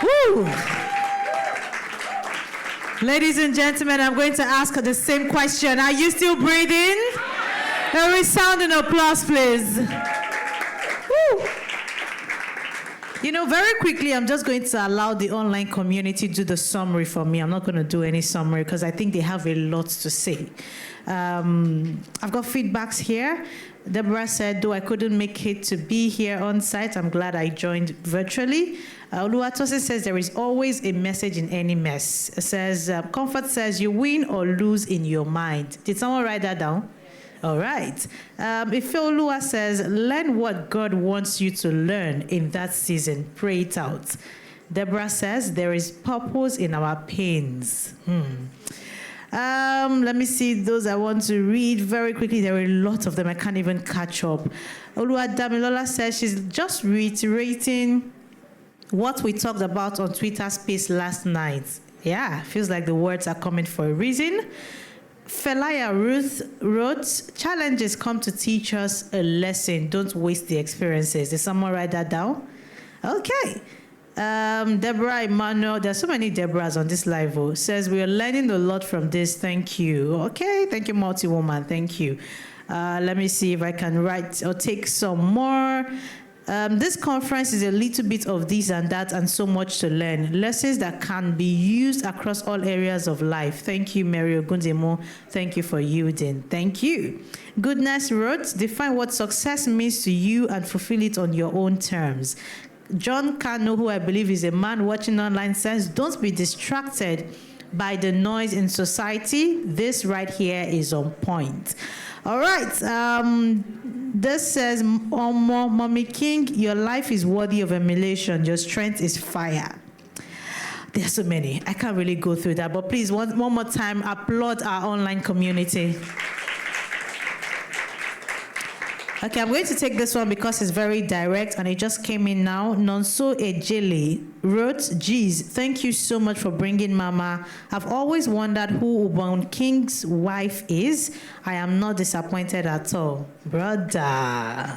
Woo. Ladies and gentlemen, I'm going to ask the same question. Are you still breathing? A resounding applause, please. Woo. You know, very quickly, I'm just going to allow the online community to do the summary for me. I'm not going to do any summary because I think they have a lot to say. I've got feedbacks here. Deborah said, though I couldn't make it to be here on site, I'm glad I joined virtually. Oluwatosin says, there is always a message in any mess. It says, Comfort says, you win or lose in your mind. Did someone write that down? All right. Ifeoluwa says, learn what God wants you to learn in that season. Pray it out. Deborah says, there is purpose in our pains. Let me see those I want to read very quickly. There are a lot of them. I can't even catch up. Oluwadamilola says she's just reiterating what we talked about on Twitter Space last night. Yeah, feels like the words are coming for a reason. Felaya Ruth wrote, challenges come to teach us a lesson. Don't waste the experiences. Did someone write that down? Okay. Deborah Emmanuel, there's so many Deborahs on this live, says we are learning a lot from this. Thank you. Okay, thank you, multi-woman. Thank you. Let me see if I can write or take some more. This conference is a little bit of this and that and so much to learn. Lessons that can be used across all areas of life. Thank you, Mary Ogundemo. Thank you for yielding. Thank you. Goodness wrote, define what success means to you and fulfill it on your own terms. John Kano, who I believe is a man watching online, says, don't be distracted by the noise in society. This right here is on point. All right. This says, Mommy King, your life is worthy of emulation. Your strength is fire. There are so many. I can't really go through that. But please, one more time, applaud our online community. Okay, I'm going to take this one because it's very direct and it just came in now. Nonso Ejele wrote, geez, thank you so much for bringing Mama. I've always wondered who Ubon King's wife is. I am not disappointed at all. Brother.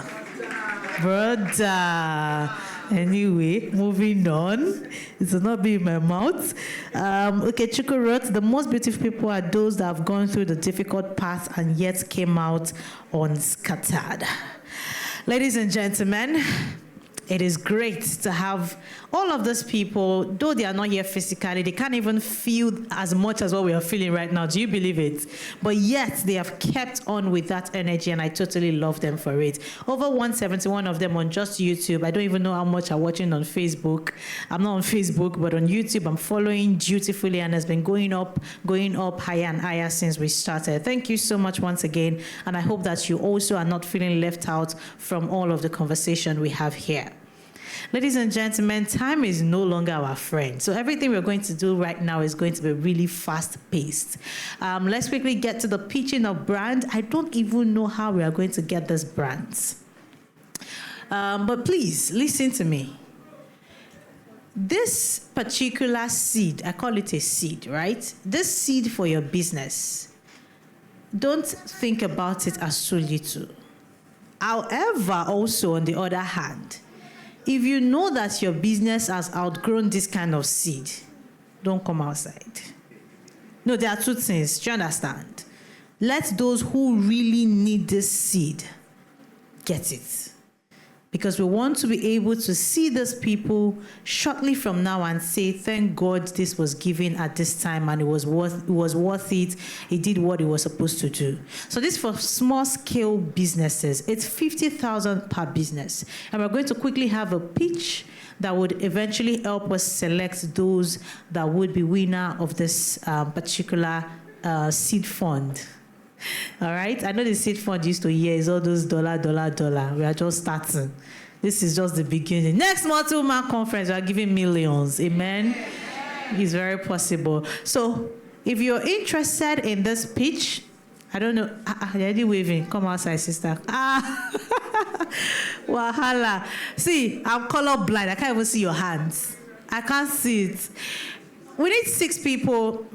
Anyway, moving on. It will not be in my mouth. Okay, Chuku wrote, the most beautiful people are those that have gone through the difficult path and yet came out unscattered. Ladies and gentlemen, it is great to have all of these people, though they are not here physically, they can't even feel as much as what we are feeling right now. Do you believe it? But yet, they have kept on with that energy, and I totally love them for it. Over 171 of them on just YouTube. I don't even know how much are watching on Facebook. I'm not on Facebook, but on YouTube, I'm following dutifully, and has been going up, higher and higher since we started. Thank you so much once again, and I hope that you also are not feeling left out from all of the conversation we have here. Ladies and gentlemen, time is no longer our friend. So everything we're going to do right now is going to be really fast-paced. Let's quickly get to the pitching of brand. I don't even know how we are going to get these brands. But please, listen to me. This particular seed, I call it a seed, right? This seed for your business, don't think about it as so little. However, also on the other hand, if you know that your business has outgrown this kind of seed, don't come outside. No, there are two things. Do you understand? Let those who really need this seed get it. Because we want to be able to see these people shortly from now and say, thank God this was given at this time and it was worth it. It did what it was supposed to do. So this for small scale businesses. It's 50,000 per business. And we're going to quickly have a pitch that would eventually help us select those that would be winner of this particular seed fund. All right, I know the seed fund used to hear is all those dollar. We are just starting. This is just the beginning. Next multi-woman conference, we are giving millions. Amen. It's very possible. So if you're interested in this pitch, I don't know. You're already waving. Come outside, sister. Wahala. See, I'm colorblind. I can't even see your hands. I can't see it. We need 6 people.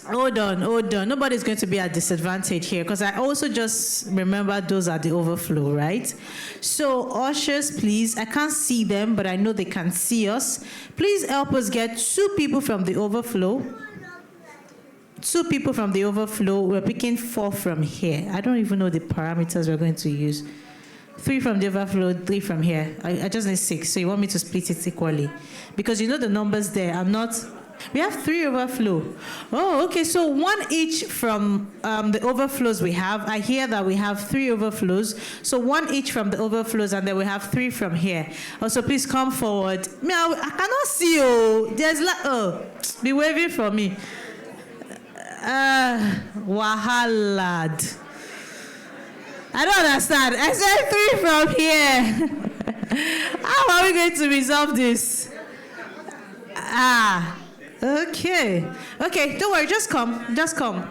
Hold on. Nobody's going to be at disadvantage here because I also just remember those are the overflow, right? So, ushers, please. I can't see them, but I know they can see us. Please help us get 2 people from the overflow. 2 people from the overflow. We're picking 4 from here. I don't even know the parameters we're going to use. 3 from the overflow, 3 from here. I just need 6. So you want me to split it equally? Because you know the numbers there. We have 3 overflow. Oh, okay. So 1 each from the overflows we have. I hear that we have 3 overflows. So 1 each from the overflows, and then we have 3 from here. Also, please come forward. I cannot see you. Be waving for me. Wahalad. I don't understand. I said 3 from here. How are we going to resolve this? Okay. Okay, don't worry. Just come. Just come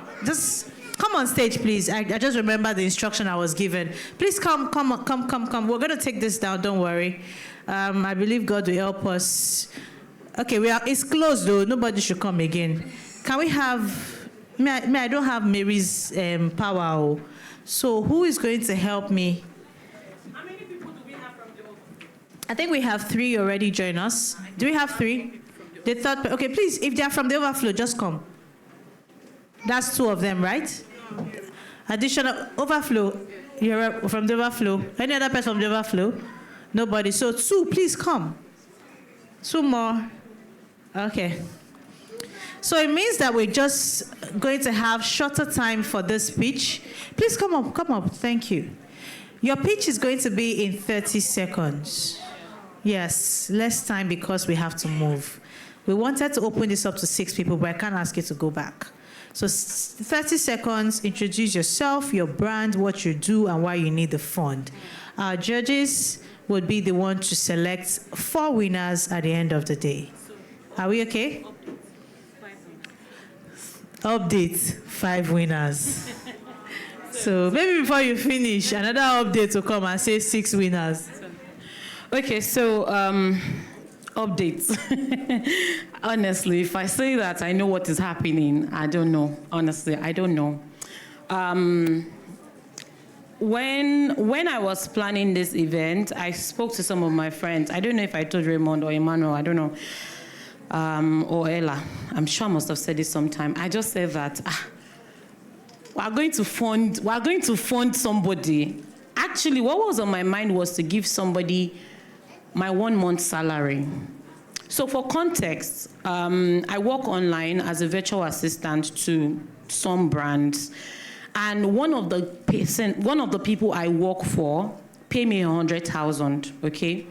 on stage, please. I just remember the instruction I was given. Please come. We're going to take this down. Don't worry. I believe God will help us. Okay, it's closed, though. Nobody should come again. Can we have... I don't have Mary's power. So who is going to help me? How many people do we have from the overflow? I think we have 3 already join us. Do we have 3? The third. Okay, please, if they are from the overflow, just come. That's 2 of them, right? No. Additional overflow. You're from the overflow. Any other person from the overflow? Nobody. So 2, please come. 2 more. Okay. So it means that we're just going to have shorter time for this pitch. Please come up. Thank you. Your pitch is going to be in 30 seconds. Yes, less time because we have to move. We wanted to open this up to 6 people, but I can't ask you to go back. So 30 seconds, introduce yourself, your brand, what you do, and why you need the fund. Our judges would be the one to select 4 winners at the end of the day. Are we okay? Update 5 winners. So maybe before you finish, another update will come and say 6 winners. Okay, so updates. Honestly, if I say that I know what is happening, I don't know. Honestly, I don't know. When I was planning this event, I spoke to some of my friends. I don't know if I told Raymond or Emmanuel, I don't know. Or Ella. I'm sure I must have said it sometime. I just said that we're going to fund somebody. Actually, what was on my mind was to give somebody my 1 month salary. So for context, I work online as a virtual assistant to some brands, and one of the people I work for pay me 100,000. Okay.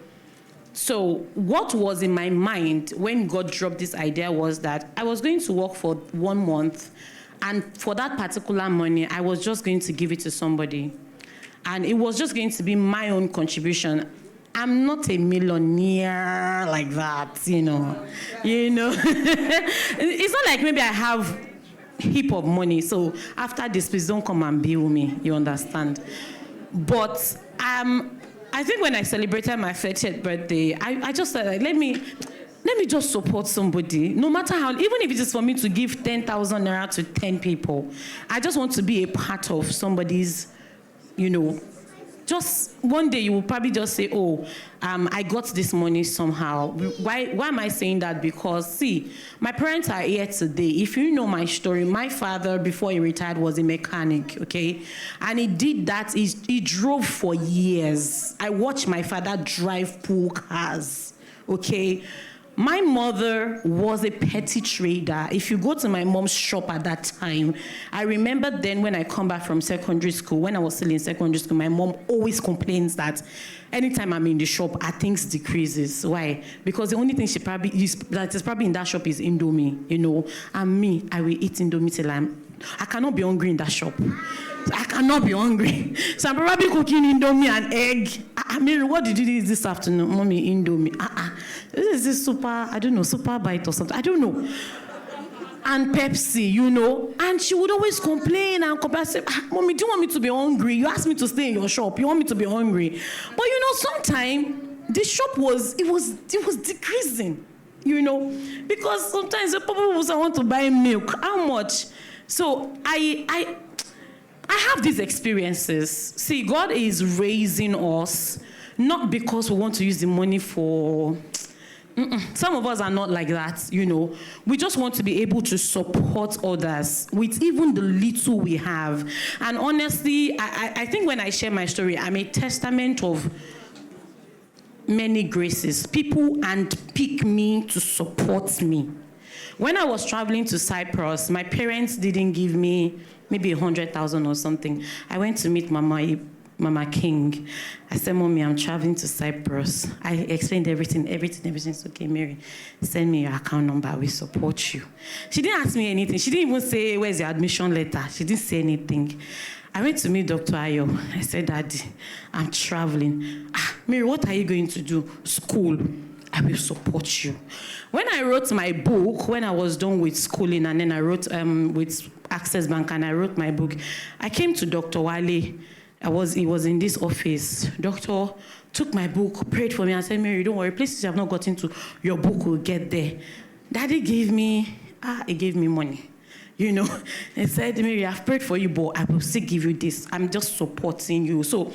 So what was in my mind when God dropped this idea was that I was going to work for 1 month, and for that particular money, I was just going to give it to somebody. And it was just going to be my own contribution. I'm not a millionaire like that, you know. It's not like maybe I have a heap of money. So after this, please don't come and bill me, you understand? But I think when I celebrated my 30th birthday, I just said, like, let me just support somebody, no matter how, even if it is for me to give 10,000 naira to 10 people. I just want to be a part of somebody's, just one day you will probably just say, I got this money somehow. Why am I saying that? Because, see, my parents are here today. If you know my story, my father, before he retired, was a mechanic, okay? And he did that. He drove for years. I watched my father drive pool cars, okay? My mother was a petty trader. If you go to my mom's shop at that time, I remember then when I come back from secondary school, when I was still in secondary school, my mom always complains that anytime I'm in the shop, her things decreases. Why? Because the only thing she probably that is probably in that shop is Indomie, And me, I will eat Indomie till I cannot be hungry in that shop. I cannot be hungry. So I'm probably cooking Indomie and egg. Mary, what did you do this afternoon? Mommy, Indomie. This is super bite or something. I don't know. And Pepsi, And she would always complain and say, Mommy, do you want me to be hungry? You asked me to stay in your shop. You want me to be hungry? But sometimes the shop was decreasing. you know, because sometimes the people also want to buy milk. How much? So I have these experiences. See, God is raising us not because we want to use the money for... Some of us are not like that, you know. We just want to be able to support others with even the little we have. And honestly, I think when I share my story, I'm a testament of many graces. People handpick me to support me. When I was traveling to Cyprus, my parents didn't give me maybe 100,000 or something. I went to meet Mama King. I said, Mommy, I'm traveling to Cyprus. I explained everything's okay, Mary. Send me your account number, I will support you. She didn't ask me anything. She didn't even say, where's your admission letter? She didn't say anything. I went to meet Dr. Ayo. I said, Daddy, I'm traveling. Mary, what are you going to do? School. I will support you. When I wrote my book, when I was done with schooling, and then I wrote with Access Bank, and I wrote my book, I came to Dr. Wale. He was in this office. Doctor took my book, prayed for me, and said, Mary, don't worry, places you have not gotten to, your book will get there. Daddy gave me, he gave me money. You know, he said, Mary, I've prayed for you, but I will still give you this. I'm just supporting you. So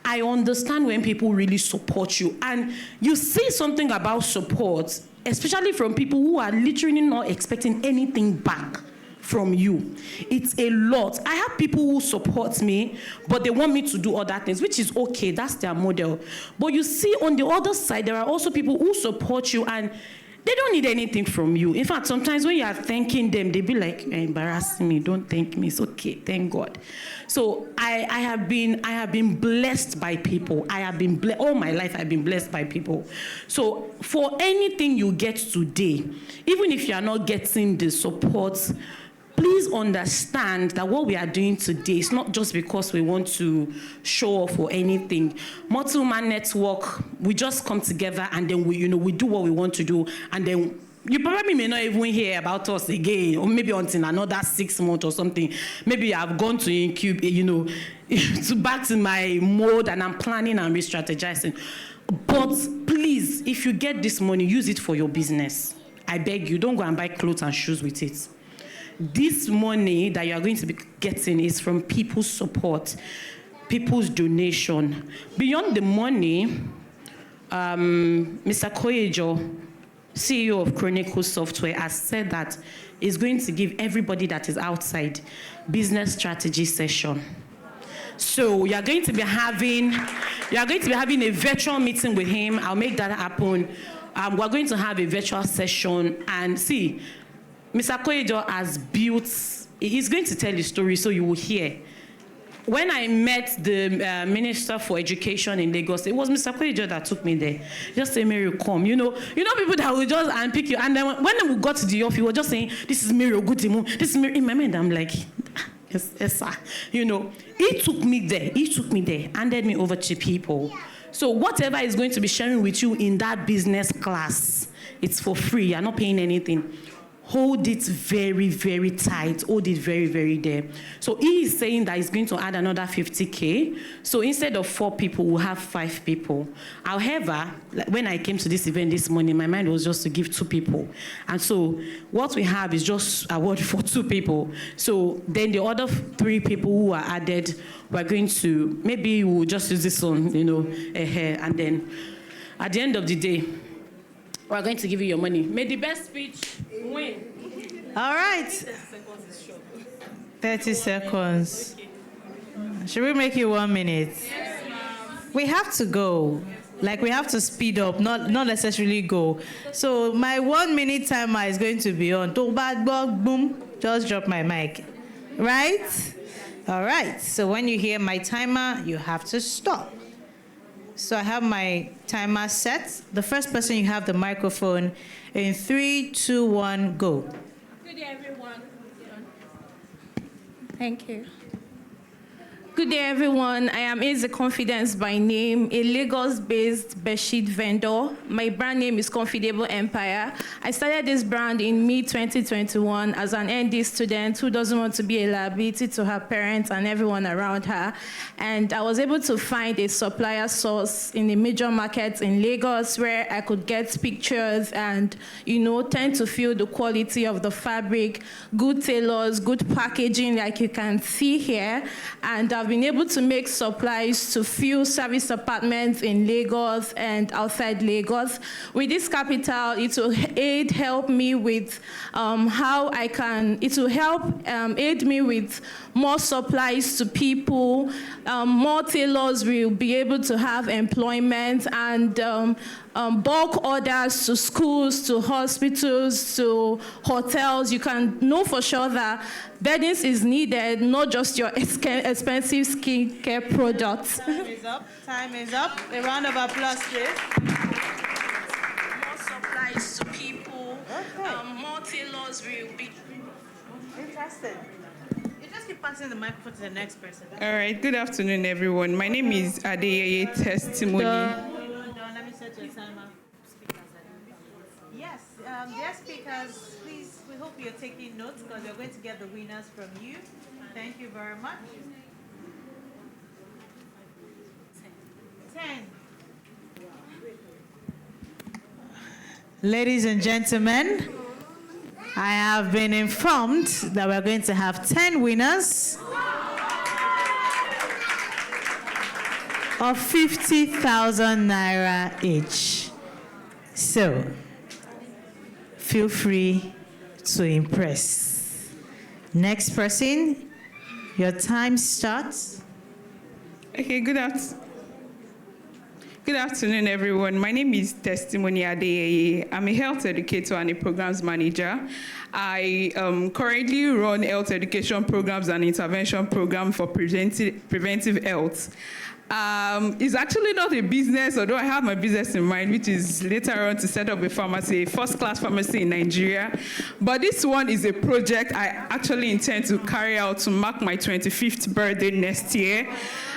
I understand when people really support you. And you see something about support, especially from people who are literally not expecting anything back from you. It's a lot. I have people who support me, but they want me to do other things, which is okay. That's their model. But you see, on the other side, there are also people who support you and they don't need anything from you. In fact, sometimes when you are thanking them, they be like, you're embarrassing me. Don't thank me. It's okay. Thank God. So I have been blessed by people. All my life I've been blessed by people. So for anything you get today, even if you are not getting the support, please understand that what we are doing today is not just because we want to show off or anything. Mortal Man Network, we just come together and then we do what we want to do, and then you probably may not even hear about us again, or maybe until another 6 months or something. Maybe I've gone to incube, to back to my mode, and I'm planning and re-strategizing. But please, if you get this money, use it for your business. I beg you, don't go and buy clothes and shoes with it. This money that you are going to be getting is from people's support, people's donation. Beyond the money, Mr. Koyejo, CEO of Chronicle Software, has said that he's going to give everybody that is outside business strategy session. So you're going to be having a virtual meeting with him. I'll make that happen. We're going to have a virtual session, and see, Mr. Koyejo has built, he's going to tell his story so you will hear. When I met the Minister for Education in Lagos, it was Mr. Koyejo that took me there. Just say, Mary, come. You know people that will just unpick you. And then when we got to the office, he was just saying, this is Mary Ogutimu. This is Mary. In my mind, I'm like, yes, sir. He took me there, handed me over to people. So whatever is going to be sharing with you in that business class, it's for free. You're not paying anything. Hold it very, very tight. Hold it very, very there. So he is saying that he's going to add another 50K. So instead of 4 people, we'll have 5 people. However, when I came to this event this morning, my mind was just to give 2 people. And so what we have is just award for 2 people. So then the other 3 people who are added, we're going to, maybe we'll just use this one, and then at the end of the day, we're going to give you your money. May the best speech win. All right. 30 seconds. Should we make it 1 minute? Yes, ma'am. We have to go. Like, we have to speed up, not necessarily go. So my 1 minute timer is going to be on. Boom. Just drop my mic. Right? All right. So when you hear my timer, you have to stop. So I have my timer set. The first person, you have the microphone. In 3, 2, 1, go. Good day, everyone. Thank you. Good day, everyone. I am Eze Confidence by name, a Lagos-based bedsheet vendor. My brand name is Comfortable Empire. I started this brand in mid-2021 as an ND student who doesn't want to be a liability to her parents and everyone around her. And I was able to find a supplier source in the major markets in Lagos where I could get pictures and, tend to feel the quality of the fabric, good tailors, good packaging like you can see here. And I've been able to make supplies to few service apartments in Lagos and outside Lagos. With this capital, it will help me with aid me with more supplies to people, more tailors will be able to have employment, and bulk orders to schools, to hospitals, to hotels. You can know for sure that beddings is needed, not just your expensive skincare products. Time is up. Time is up. A round of applause, please. More supplies to people. Okay. More tailors will be. Interesting. You just keep passing the microphone to the next person. All right. Good afternoon, everyone. My name is Adeyeye Testimony. Let me set your timer. Yes, dear speakers, please, we hope you're taking notes because we're going to get the winners from you. Thank you very much. 10. Ladies and gentlemen, I have been informed that we're going to have 10 winners of 50,000 naira each. So, feel free to impress. Next person, your time starts. Okay, good afternoon, everyone. My name is Testimony Adeyeye. I'm a health educator and a programs manager. I currently run health education programs and intervention program for preventive health. It's actually not a business, although I have my business in mind, which is later on to set up a pharmacy, a first-class pharmacy in Nigeria. But this one is a project I actually intend to carry out to mark my 25th birthday next year.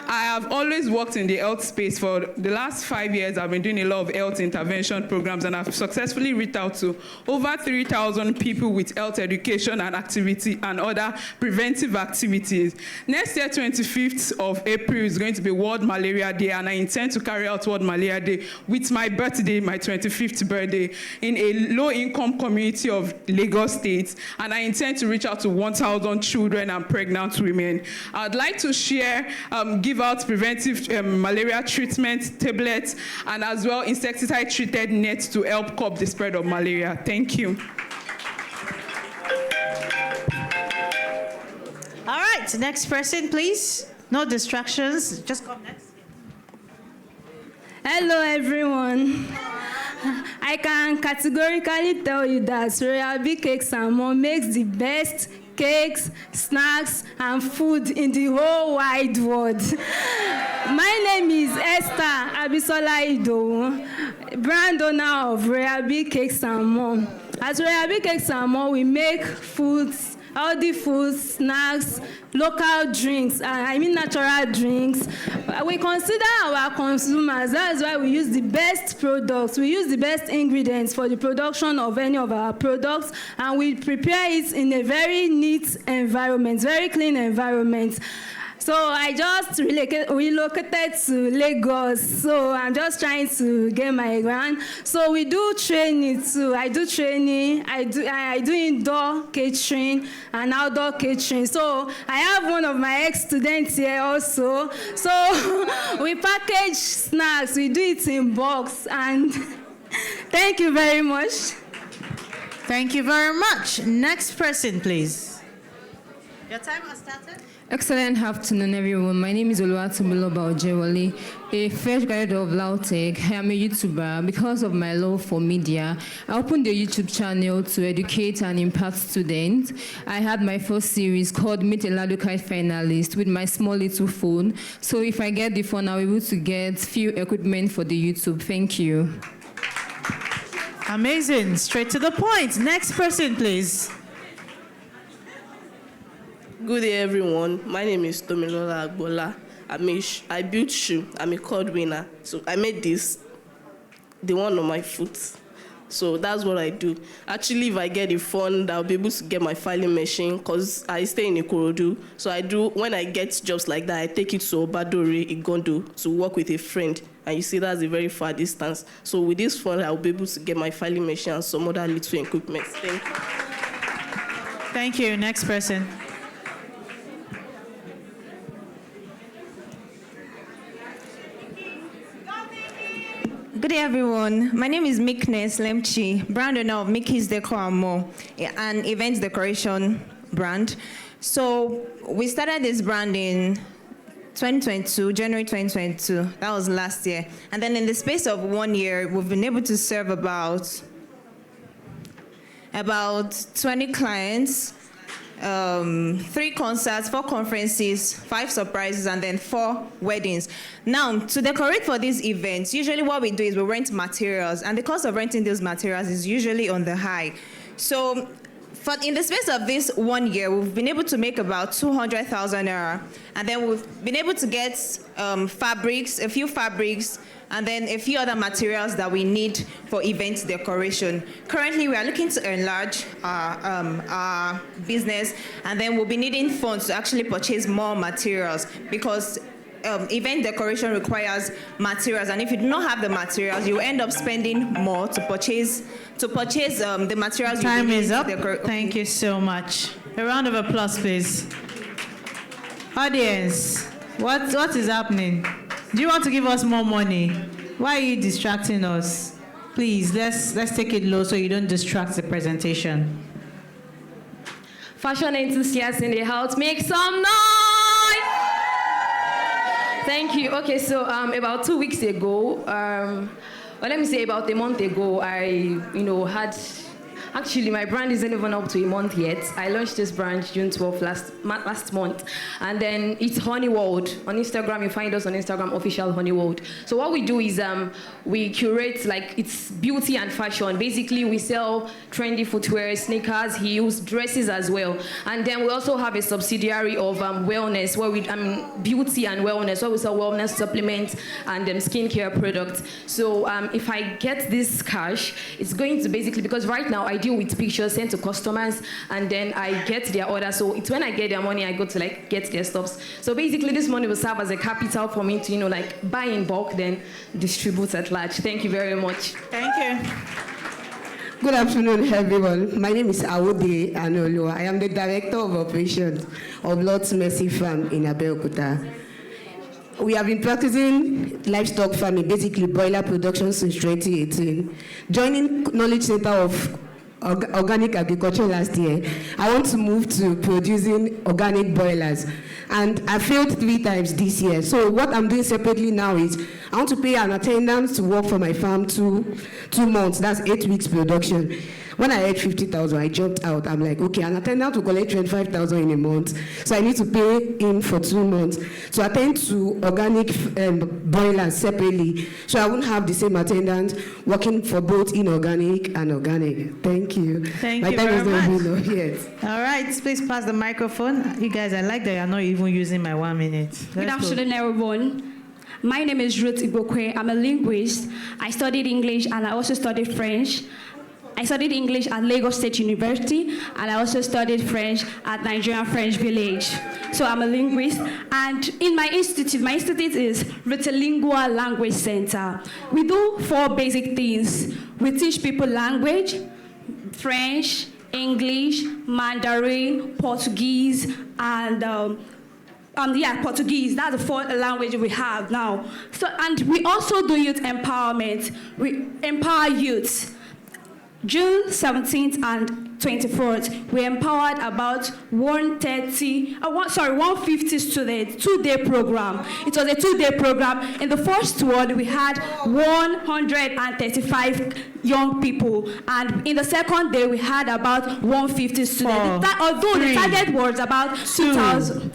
I have always worked in the health space. For the last 5 years, I've been doing a lot of health intervention programs, and I've successfully reached out to over 3,000 people with health education and activity and other preventive activities. Next year, 25th of April, is going to be World Malaria Day, and I intend to carry out World Malaria Day with my birthday, my 25th birthday, in a low-income community of Lagos State, and I intend to reach out to 1,000 children and pregnant women. I'd like to share, give out preventive malaria treatment tablets, and as well insecticide-treated nets to help curb the spread of malaria. Thank you. All right, next person, please. No distractions. Just come next. Hello, everyone. I can categorically tell you that Royal Bee Cakes and More makes the best cakes, snacks, and food in the whole wide world. My name is Esther Abisola Idowu, brand owner of Royal Bee Cakes and More. At Royal Bee Cakes and More, we make foods, healthy foods, snacks, local drinks, natural drinks. We consider our consumers. That's why we use the best products. We use the best ingredients for the production of any of our products, and we prepare it in a very neat environment, very clean environment. So I just relocated to Lagos. So I'm just trying to get my ground. So we do training too. I do training. I do indoor catering and outdoor catering. So I have one of my ex-students here also. So we package snacks. We do it in box. And thank you very much. Thank you very much. Next person, please. Your time has started. Excellent afternoon, everyone. My name is Oluwatomiloba Ojewole, a fresh graduate of Lautech. I am a YouTuber. Because of my love for media, I opened a YouTube channel to educate and impact students. I had my first series called Meet a Ladukai Finalist with my small little phone. So if I get the phone, I'll be able to get few equipment for the YouTube. Thank you. Amazing. Straight to the point. Next person, please. Good day, everyone. My name is Tomilola Agbola. I build shoe. I'm a code winner. So I made this, the one on my foot. So that's what I do. Actually, if I get a fund, I'll be able to get my filing machine because I stay in Ikorodu. So when I get jobs like that, I take it to Obadore, Igondo, to work with a friend. And you see, that's a very far distance. So with this fund, I'll be able to get my filing machine and some other little equipment. Thank you. Thank you. Next person. Good day, everyone. My name is Meekness Lemchi, brand owner of Mickey's Decor and More, an event decoration brand. So we started this brand in 2022, January 2022. That was last year. And then in the space of 1 year, we've been able to serve about 20 clients, 3 concerts, 4 conferences, 5 surprises, and then 4 weddings. Now, to decorate for these events, usually what we do is we rent materials, and the cost of renting those materials is usually on the high. So, in the space of this 1 year, we've been able to make about 200,000 naira, and then we've been able to get fabrics, a few fabrics, and then a few other materials that we need for event decoration. Currently, we are looking to enlarge our business, and then we'll be needing funds to actually purchase more materials because event decoration requires materials, and if you do not have the materials, you end up spending more to purchase the materials. Time is up. Thank you so much. A round of applause, please. Audience, what is happening? Do you want to give us more money? Why are you distracting us? Please, let's take it low so you don't distract the presentation. Fashion enthusiasts in the house, make some noise! Thank you. Okay, so about 2 weeks ago, let me say about a month ago, I had. Actually, my brand isn't even up to a month yet. I launched this brand June 12th last month. And then it's Honey World. On Instagram, you find us on Instagram, official Honey World. So what we do is we curate, it's beauty and fashion. Basically, we sell trendy footwear, sneakers, heels, dresses as well. And then we also have a subsidiary of wellness, beauty and wellness, where we sell wellness supplements and skincare products. So if I get this cash, it's going to basically, because right now I deal with pictures sent to customers, and then I get their order. So it's when I get their money, I go to get their stuff. So basically, this money will serve as a capital for me to buy in bulk, then distribute at large. Thank you very much. Thank you. Good afternoon, everyone. My name is Awode Anoluwa. I am the Director of Operations of Lord's Mercy Farm in Abeokuta. We have been practicing livestock farming, basically broiler production, since 2018. Joining Knowledge Center of Organic Agriculture last year, I want to move to producing organic broilers. And I failed 3 times this year. So what I'm doing separately now is I want to pay an attendant to work for my farm 2 months. That's 8 weeks production. When I had 50,000, I jumped out. I'm like, okay, an attendant will collect 25,000 in a month. So I need to pay him for 2 months to attend to organic broilers separately. So I won't have the same attendant working for both inorganic and organic. Thank you. Thank you very much. Yes. All right, please pass the microphone. You guys, I like that you're not even using my 1 minute. Good afternoon, everyone. My name is Ruth Ibokwe. I'm a linguist. I studied English and I also studied French. I studied English at Lagos State University, and I also studied French at Nigerian French Village. So I'm a linguist, and in my institute is Multilingual Language Center. We do 4 basic things. We teach people language, French, English, Mandarin, Portuguese, and Portuguese. That's the 4th language we have now. So, and we also do youth empowerment. We empower youths. June 17th and 24th, we empowered about 150 students, 2-day program. It was a 2-day program. In the first one, we had 135 young people, and in the second day, we had about 150 students. Although the target was about 2,000.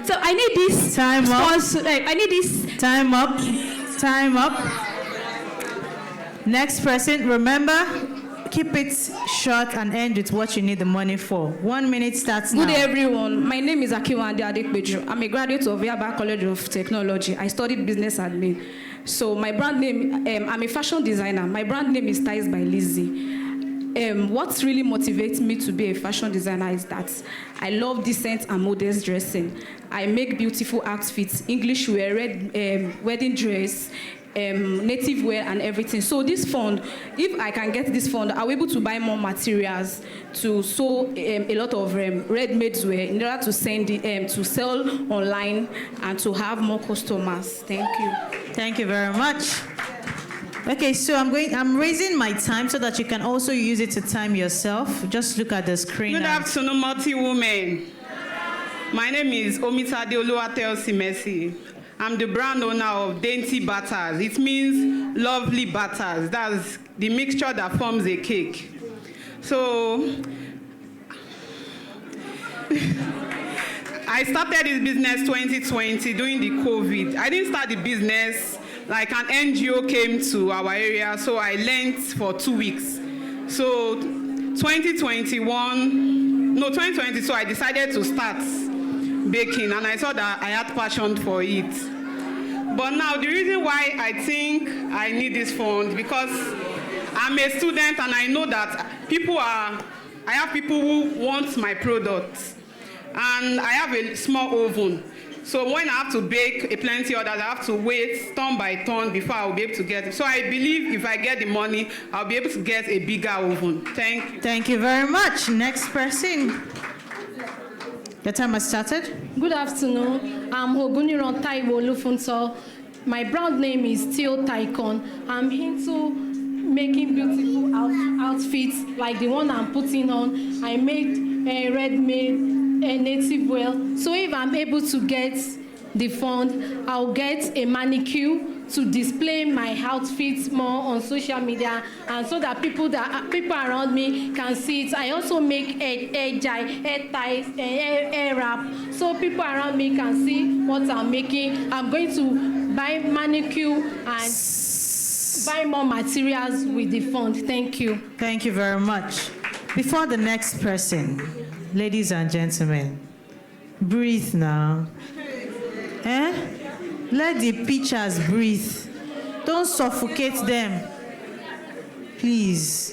So I need this. Time up. I need this. Time up. Time up. Next person, remember, keep it short and end with what you need the money for. 1 minute starts now. Good day, everyone. My name is Akiwande Adekbeju. I'm a graduate of Yaba College of Technology. I studied business admin. So my brand name, I'm a fashion designer. My brand name is Ties by Lizzie. What really motivates me to be a fashion designer is that I love decent and modest dressing. I make beautiful outfits, English wear, wedding dress, native wear and everything. So this fund, if I can get this fund, I'll be able to buy more materials to sew a lot of ready-made wear in order to send it, to sell online and to have more customers. Thank you. Thank you very much. Okay, so I'm raising my time so that you can also use it to time yourself. Just look at the screen. Good afternoon, multi-women. My name is Omitade Oluwatelsimesi. I'm the brand owner of Dainty Batters. It means lovely batters. That's the mixture that forms a cake. So, I started this business 2020 during the COVID. I didn't start the business like an NGO came to our area, so I learned for 2 weeks. So 2022, I decided to start baking, and I saw that I had passion for it. But now the reason why I think I need this fund, because I'm a student and I know that I have people who want my products, and I have a small oven. So when I have to bake a plenty others, I have to wait turn by turn before I'll be able to get it. So I believe if I get the money, I'll be able to get a bigger oven. Thank you. Thank you very much. Next person. Your time has started. Good afternoon. I'm Hoguniron Taiwo Lufunso. My brand name is Teo Taikon. I'm into making beautiful outfits like the one I'm putting on. I made a ready-made native wear. So if I'm able to get the fund, I'll get a manicure to display my outfits more on social media, and so that people around me can see it. I also make hair ties, hair wrap, so people around me can see what I'm making. I'm going to buy manicure and buy more materials with the fund. Thank you. Thank you very much. Before the next person, ladies and gentlemen, breathe now. Let the pitchers breathe. Don't suffocate them. Please,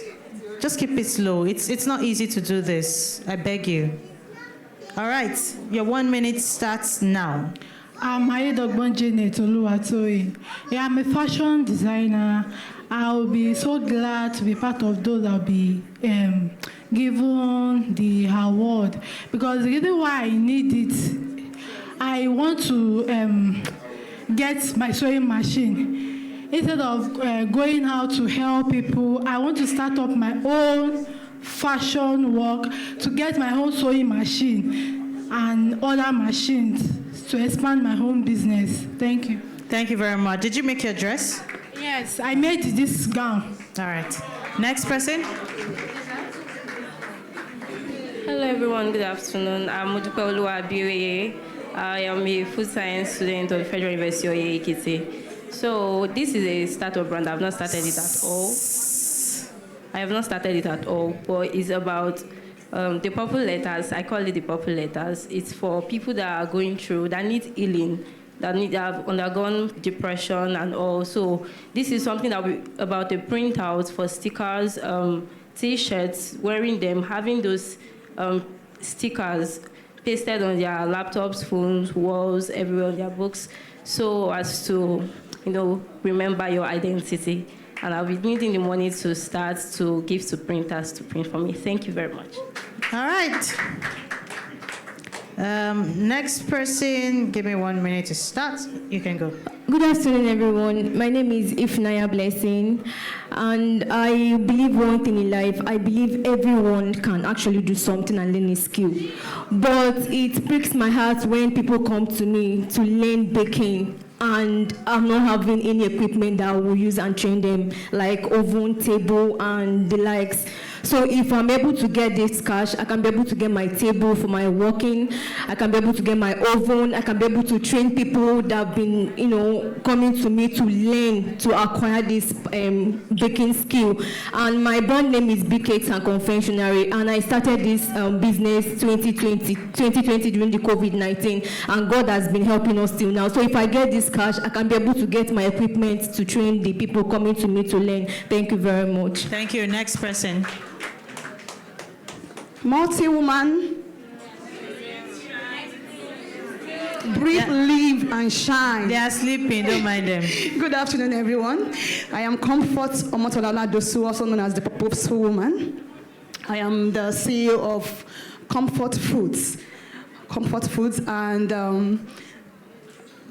just keep it slow. It's not easy to do this. I beg you. All right, your 1 minute starts now. I'm Ayedogbon Janet Oluwatoyin. I'm a fashion designer. I'll be so glad to be part of those that will be given the award, because the reason why I need it, I want to get my sewing machine. Instead of going out to help people, I want to start up my own fashion work to get my own sewing machine and other machines to expand my own business. Thank you. Thank you very much. Did you make your dress? Yes, I made this gown. All right. Next person. Hello everyone, good afternoon. I'm Modupe Oluwabiweye. I am a food science student of the Federal University of Ekiti. So this is a startup brand. I've not started it at all. I have not started it at all, but it's about the purple letters. I call it the purple letters. It's for people that are going through, that need healing, that have undergone depression and all. So this is something about the printouts for stickers, T-shirts, wearing them, having those stickers pasted on their laptops, phones, walls, everywhere on their books, so as to, remember your identity. And I'll be needing the money to start to give to printers to print for me. Thank you very much. All right. Next person, give me 1 minute to start. You can go. Good afternoon, everyone. My name is Ifnaya Blessing, and I believe one thing in life. I believe everyone can actually do something and learn a skill. But it breaks my heart when people come to me to learn baking, and I'm not having any equipment that I will use and train them, like oven, table, and the likes. So if I'm able to get this cash, I can be able to get my table for my working, I can be able to get my oven, I can be able to train people that have been, coming to me to learn, to acquire this baking skill. And my brand name is Big Cakes and Confectionery, and I started this business 2020 during the COVID-19, and God has been helping us till now. So if I get this cash, I can be able to get my equipment to train the people coming to me to learn. Thank you very much. Thank you. Next person. Multi-woman. Breathe, live, and shine. They are sleeping, don't mind them. Good afternoon, everyone. I am Comfort Omotolala Dosu, also known as the Purposeful Woman. I am the CEO of Comfort Foods. And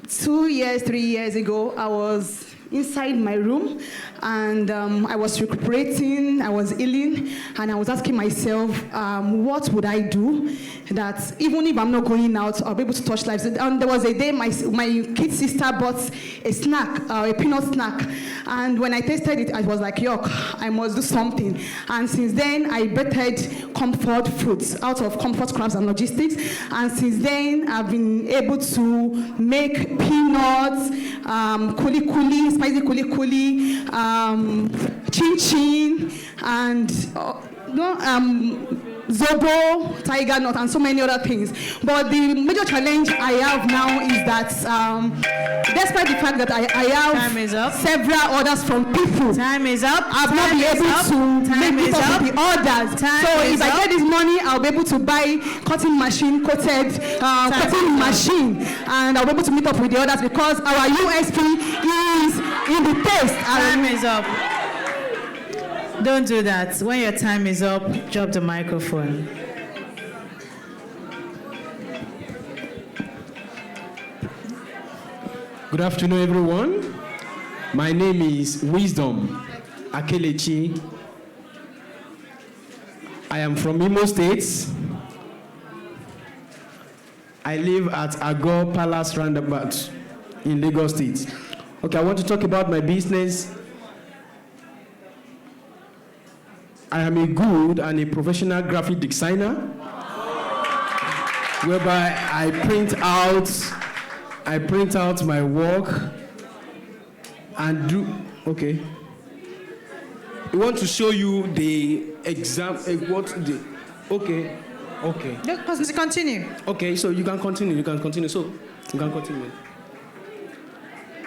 3 years ago, I was inside my room, and I was recuperating, I was healing, and I was asking myself, what would I do that even if I'm not going out, I'll be able to touch lives. And there was a day my kid sister bought a snack, a peanut snack, and when I tasted it, I was like, yuck, I must do something. And since then, I bettered Comfort Foods out of Comfort Crafts and Logistics, and since then, I've been able to make peanuts, kuli kuli, spicy kuli kuli, chin chin, and zobo, tiger nut, and so many other things. But the major challenge I have now is that despite the fact that I have several orders from people, time is up. I've not been able to make it up with the orders. So if I get this money, I'll be able to buy cutting machine, cutting machine, and I'll be able to meet up with the orders because our USP is in the taste. Time is up. Don't do that. When your time is up, drop the microphone. Good afternoon, everyone. My name is Wisdom Akelechi. I am from Imo State. I live at Agor Palace Roundabout in Lagos State. Okay, I want to talk about my business. I am a good and a professional graphic designer, whereby I print out my work and do, okay. I want to show you the okay. Just continue. Okay, so you can continue.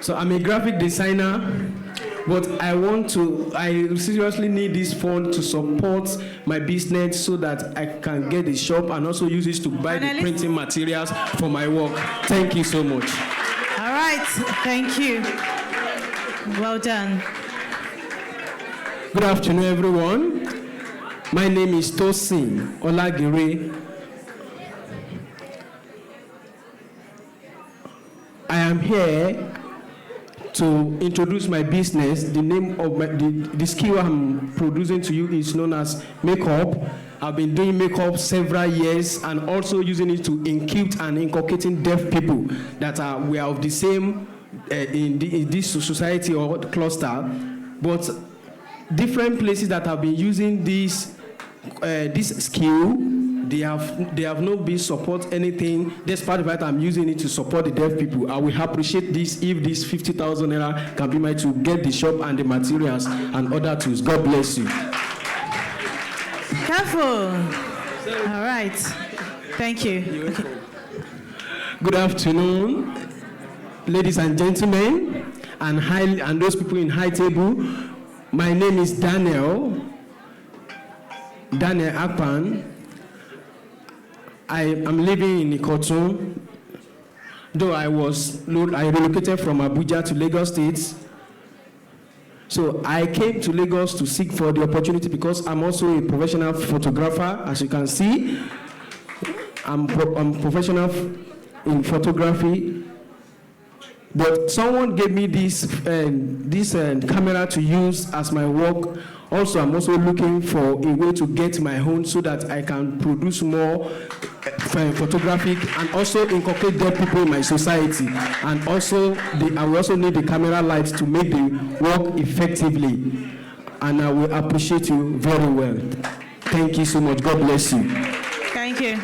So I'm a graphic designer, but I seriously need this fund to support my business so that I can get the shop and also use it to buy the printing materials for my work. Thank you so much. All right, thank you. Well done. Good afternoon, everyone. My name is Tosin Olagire. I am here to introduce my business. The name of the skill I'm producing to you is known as makeup. I've been doing makeup several years and also using it to incubate and inculcating deaf people that we are of the same in this society or cluster, but different places that have been using this skill. They have not been support anything. Despite the fact I'm using it to support the deaf people, I will appreciate this if this 50,000 naira can be made to get the shop and the materials and other tools. God bless you. Careful. All right. Thank you. Good afternoon, ladies and gentlemen, and those people in high table. My name is Daniel Akpan. I am living in Ikotun, though I relocated from Abuja to Lagos State. So I came to Lagos to seek for the opportunity because I'm also a professional photographer. As you can see, I'm professional in photography. But someone gave me this camera to use as my work. Also, I'm also looking for a way to get my own so that I can produce more photographic and also inculcate deaf people in my society. And also, I will also need the camera lights to make the work effectively. and I will appreciate you very well. Thank you so much. God bless you. Thank you.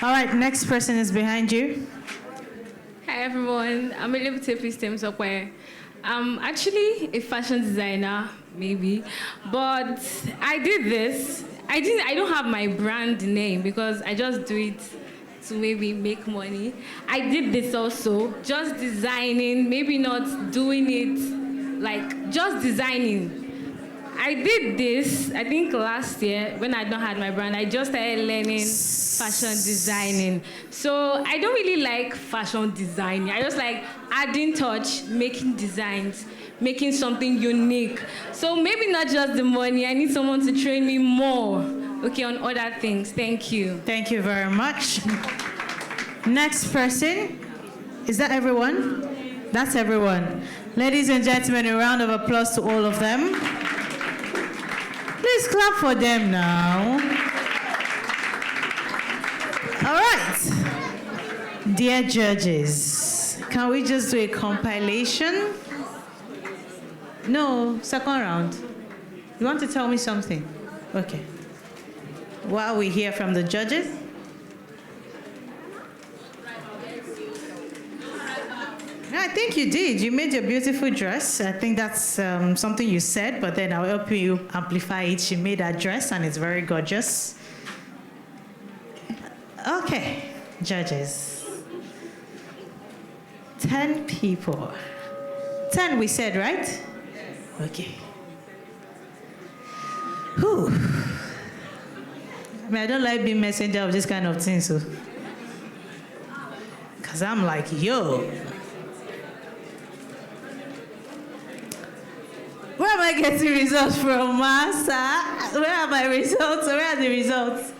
All right, next person is behind you. Hi everyone, I'm Elibute Stemsokwe. I'm actually a fashion designer, maybe, but I did this. I don't have my brand name because I just do it to maybe make money. I did this also, just designing, maybe not doing it like just designing. I did this, I think last year when I don't have my brand, I just started learning fashion designing. So I don't really like fashion designing. I just like adding touch, making designs, making something unique. So maybe not just the money, I need someone to train me more, okay, on other things. Thank you. Thank you very much. Next person, is that everyone? That's everyone. Ladies and gentlemen, a round of applause to all of them. Please clap for them now. All right. Dear judges, can we just do a compilation? No, second round. You want to tell me something? Okay. While we hear from the judges. I think you did. You made your beautiful dress. I think that's something you said, but then I'll help you amplify it. She made that dress, and it's very gorgeous. Okay, judges. 10 people. 10 we said, right? Okay. Whew. I mean, I don't like being messenger of this kind of thing, so. Because I'm like, yo. Where am I getting results from, Master? Where are my results? Where are the results?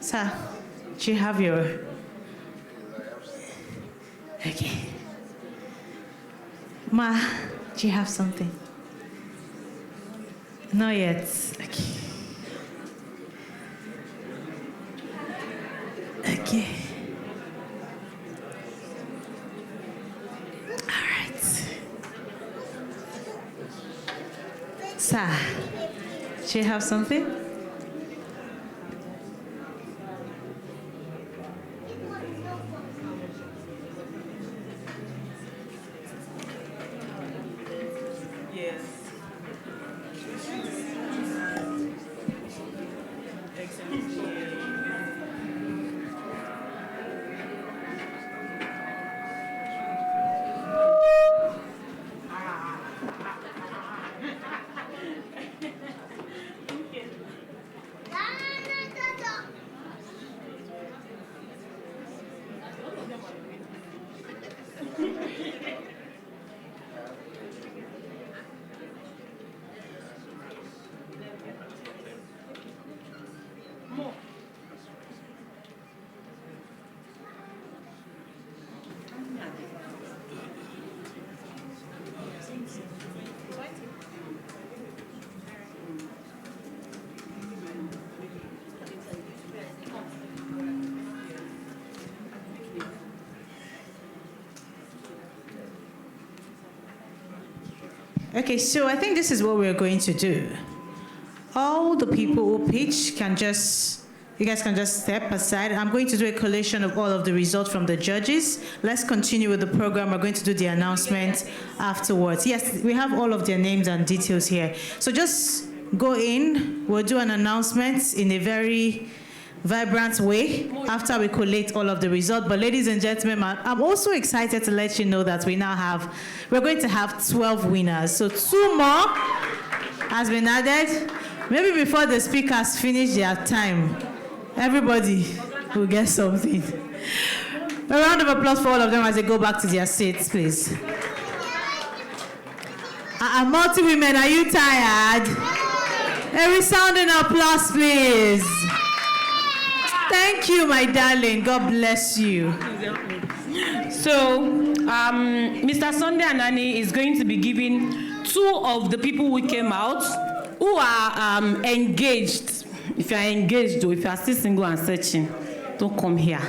Sir, do you have your... Okay. Ma, do you have something? Not yet. Okay. Okay. All right. Sir, do you have something? Okay, so I think this is what we're going to do. All the people who pitch can just, you guys can just step aside. I'm going to do a collation of all of the results from the judges. Let's continue with the program. We're going to do the announcement afterwards. Yes, we have all of their names and details here. So just go in. We'll do an announcement in a very vibrant way after we collate all of the results. But ladies and gentlemen, I'm also excited to let you know that we're going to have 12 winners. So 2 more has been added. Maybe before the speakers finish their time, everybody will get something. A round of applause for all of them as they go back to their seats, please. Multi-women, are you tired? A resounding applause, please. Thank you, my darling. God bless you. So, Mr. Sunday Anani is going to be giving 2 of the people who came out who are engaged, if you are engaged or if you are still single and searching, don't come here.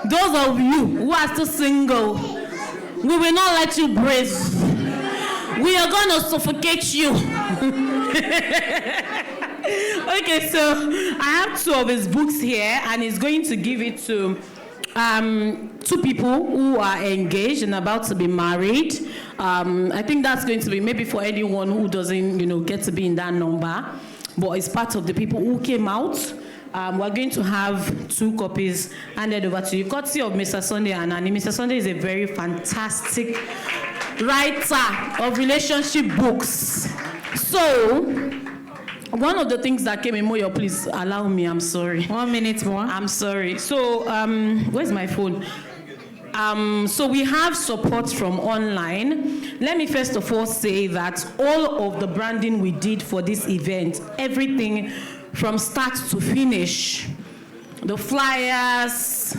Those of you who are still single, we will not let you breathe. We are going to suffocate you. Okay, so I have 2 of his books here, and he's going to give it to 2 people who are engaged and about to be married. I think that's going to be maybe for anyone who doesn't, get to be in that number, but it's part of the people who came out. We're going to have 2 copies handed over to you, courtesy of Mr. Sunday and Annie. Mr. Sunday is a very fantastic writer of relationship books. So, one of the things that came in, Moyo, please allow me, I'm sorry. 1 minute more. I'm sorry. So, where's my phone? So we have support from online. Let me first of all say that all of the branding we did for this event, everything from start to finish, the flyers,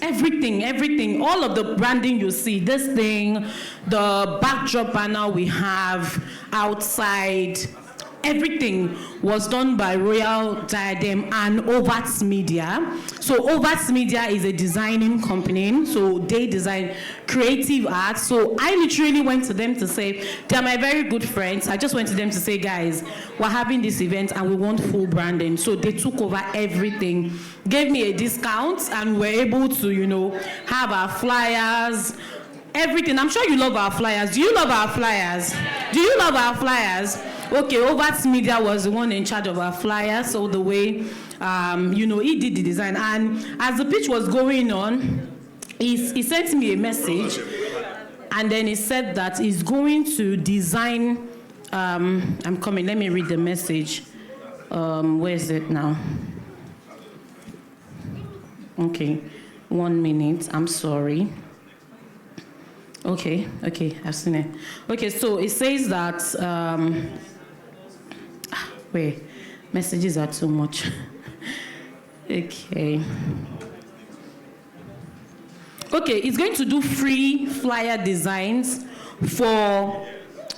everything, all of the branding you see, this thing, the backdrop banner we have outside, everything was done by Royal Diadem and Overts Media. So Overts Media is a designing company, so they design creative art. So I literally went to them to say, they're my very good friends. I just went to them to say, guys, we're having this event and we want full branding. So they took over everything, gave me a discount, and we're able to, have our flyers, everything. I'm sure you love our flyers. Do you love our flyers? Do you love our flyers? Okay, Overts Media was the one in charge of our flyers, so the way, he did the design. And as the pitch was going on, he sent me a message, and then he said that he's going to design, I'm coming, let me read the message. Where is it now? Okay, 1 minute, I'm sorry. Okay, I've seen it. Okay, so it says that, wait, messages are too much. Okay, it's going to do free flyer designs for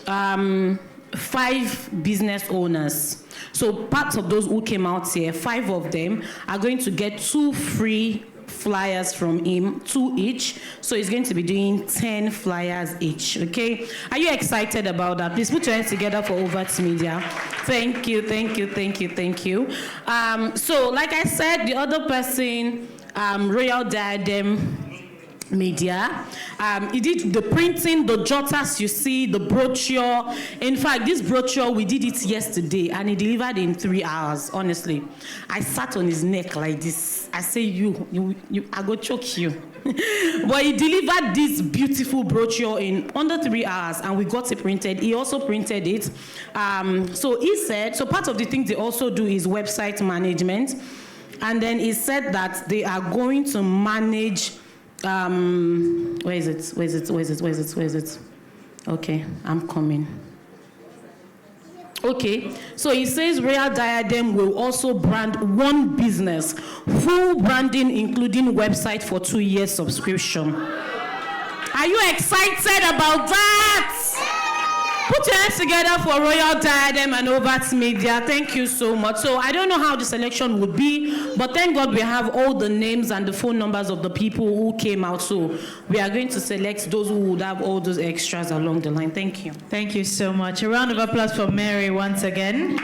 5 business owners. So part of those who came out here, 5 of them are going to get 2 free flyers from him, 2 each. So he's going to be doing 10 flyers each. Okay, are you excited about that? Please put your hands together for Overts Media. Thank you. So like I said, the other person, Royal Diadem Media, he did the printing, the jotters you see, the brochure. In fact, this brochure, we did it yesterday and he delivered in 3 hours. Honestly, I sat on his neck like this. I say, you I go choke you. But he delivered this beautiful brochure in under 3 hours, and we got it printed. He also printed it. So he said, so part of the things they also do is website management, and then he said that they are going to manage. Where is it? Okay, I'm coming. Okay, so he says Royal Diadem will also brand one business, full branding including website for 2 years subscription. Are you excited about that? Put your hands together for Royal Diadem and Overts Media. Thank you so much. So I don't know how the selection would be, but thank God we have all the names and the phone numbers of the people who came out. So we are going to select those who would have all those extras along the line. Thank you. Thank you so much. A round of applause for Mary once again.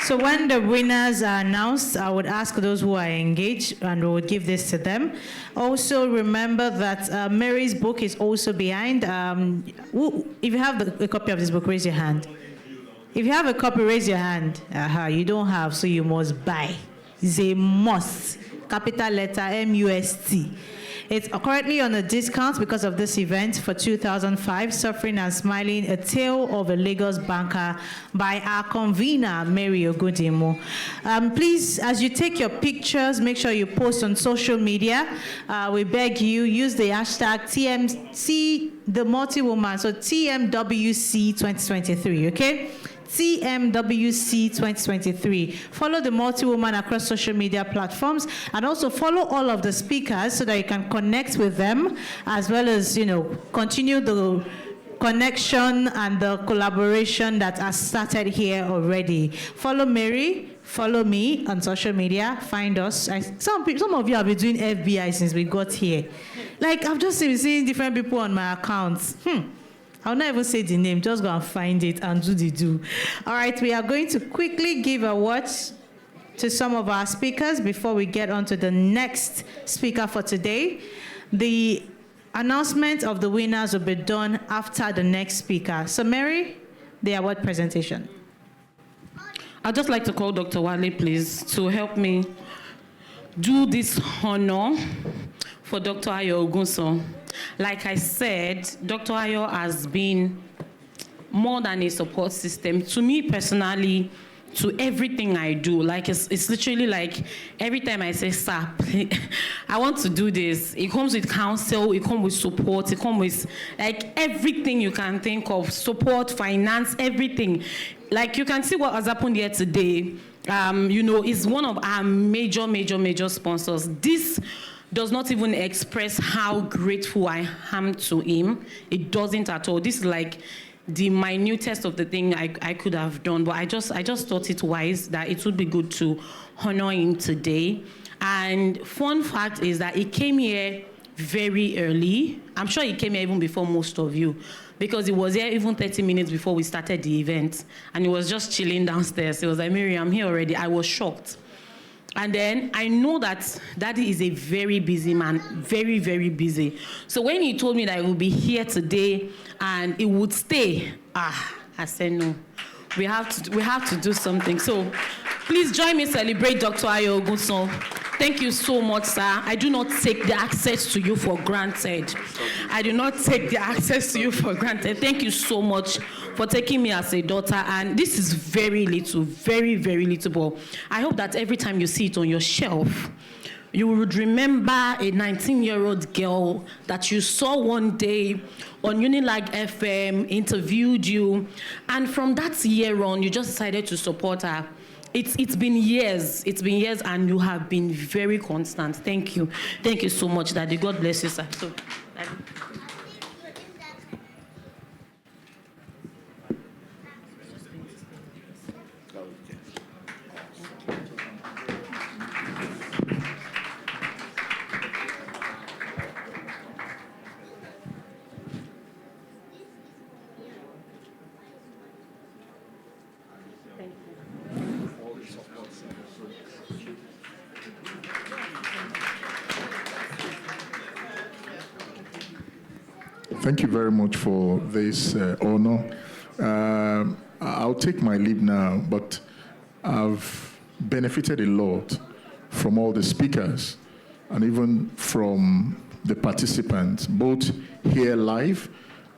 So when the winners are announced, I would ask those who are engaged, and we would give this to them. Also, remember that Mary's book is also behind. If you have a copy of this book, raise your hand. If you have a copy, raise your hand. You don't have, so you must buy. It's a must. Capital letter MUST. It's currently on a discount because of this event for 2005, Suffering and Smiling, A Tale of a Lagos Banker by our convener, Mary Ogudimo. Please, as you take your pictures, make sure you post on social media. We beg you, use the hashtag TMC, the multi-woman, so TMWC 2023, okay? TMWC 2023. Follow the multi-woman across social media platforms, and also follow all of the speakers so that you can connect with them, as well as, continue the connection and the collaboration that has started here already. Follow Mary, follow me on social media, find us. Some of you have been doing FBI since we got here. Like, I've just been seeing different people on my accounts. I'll not even say the name, just go and find it and do the do. All right, we are going to quickly give a watch to some of our speakers before we get on to the next speaker for today. The announcement of the winners will be done after the next speaker. So Mary, the award presentation. I'd just like to call Dr. Wale, please, to help me do this honor for Dr. Ayo Ogunso. Like I said, Dr. Ayo has been more than a support system. To me personally, to everything I do. Like, it's literally like every time I say, sir, I want to do this, it comes with counsel, it comes with support, it comes with like everything you can think of, support, finance, everything. Like, you can see what has happened here today. Is one of our major sponsors. This does not even express how grateful I am to him. It doesn't at all. This is like the minutest of the thing I could have done, but I just thought it wise that it would be good to honor him today. And fun fact is that he came here very early. I'm sure he came here even before most of you, because he was here even 30 minutes before we started the event, and he was just chilling downstairs. He was like, Mary, I'm here already. I was shocked. And then I know that Daddy is a very busy man, very, very busy. So when he told me that he would be here today and he would stay, I said no. We have to do something. So please join me celebrate Dr. Ayo Ogunso. Thank you so much, sir. I do not take the access to you for granted. I do not take the access to you for granted. Thank you so much for taking me as a daughter. And this is very little, very, very little. But I hope that every time you see it on your shelf, you would remember a 19-year-old girl that you saw one day on Unilag FM, interviewed you, and from that year on, you just decided to support her. It's been years, and you have been very constant. Thank you so much, Daddy. God bless you, sir. So, Daddy. Thank you very much for this honor. I'll take my leave now, but I've benefited a lot from all the speakers and even from the participants, both here live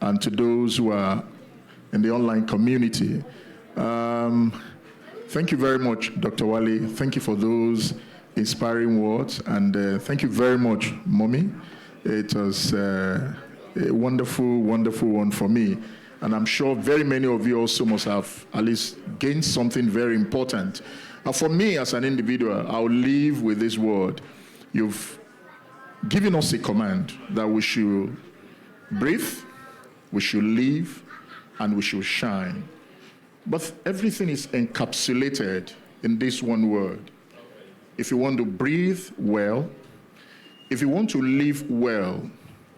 and to those who are in the online community. Thank you very much, Dr. Wale. Thank you for those inspiring words, and thank you very much, Mommy. It was a wonderful, wonderful one for me. And I'm sure very many of you also must have at least gained something very important. And for me as an individual, I'll leave with this word. You've given us a command that we should breathe, we should live, and we should shine. But everything is encapsulated in this one word. If you want to breathe well, if you want to live well,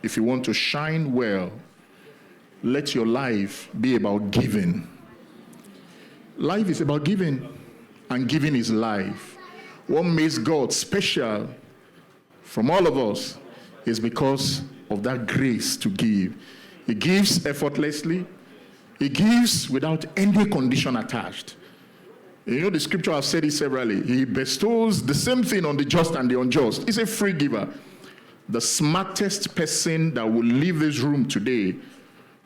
if you want to shine well, let your life be about giving. Life is about giving, and giving is life. What makes God special from all of us is because of that grace to give. He gives effortlessly. He gives without any condition attached. You know, the scripture, I've said it severally. He bestows the same thing on the just and the unjust. He's a free giver. The smartest person that will leave this room today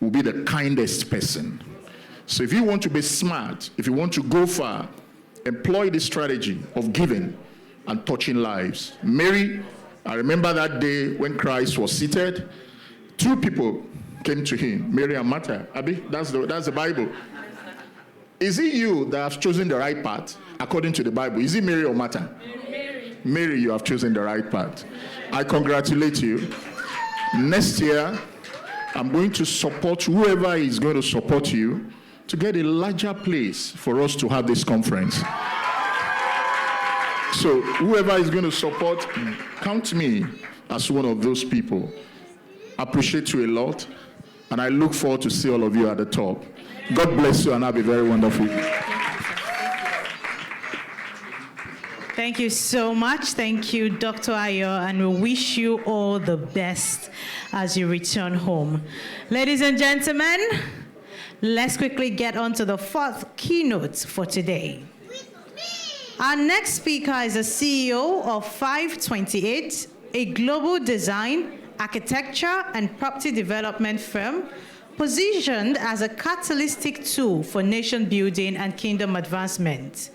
will be the kindest person. So if you want to be smart, if you want to go far, employ the strategy of giving and touching lives. Mary, I remember that day when Christ was seated, two people came to him, Mary and Martha. Abi, that's the Bible. Is it you that have chosen the right path according to the Bible? Is it Mary or Martha? Mary, you have chosen the right path. I congratulate you. Next year, I'm going to support whoever is going to support you to get a larger place for us to have this conference. So whoever is going to support, count me as one of those people. I appreciate you a lot, and I look forward to see all of you at the top. God bless you, and have a very wonderful evening. Thank you so much. Thank you, Dr. Ayo, and we wish you all the best as you return home. Ladies and gentlemen, let's quickly get on to the fourth keynote for today. Our next speaker is the CEO of 528, a global design, architecture, and property development firm positioned as a catalytic tool for nation building and kingdom advancement,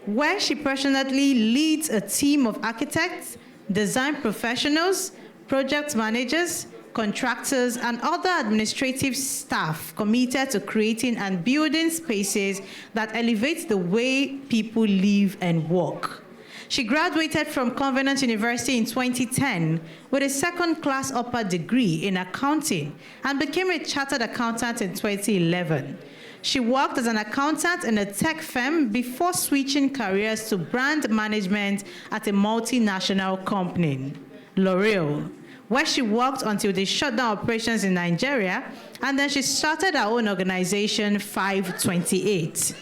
where she passionately leads a team of architects, design professionals, project managers, contractors, and other administrative staff committed to creating and building spaces that elevate the way people live and work. She graduated from Covenant University in 2010 with a second-class upper degree in accounting and became a chartered accountant in 2011. She worked as an accountant in a tech firm before switching careers to brand management at a multinational company, L'Oreal, where she worked until they shut down operations in Nigeria, and then she started her own organization, 528.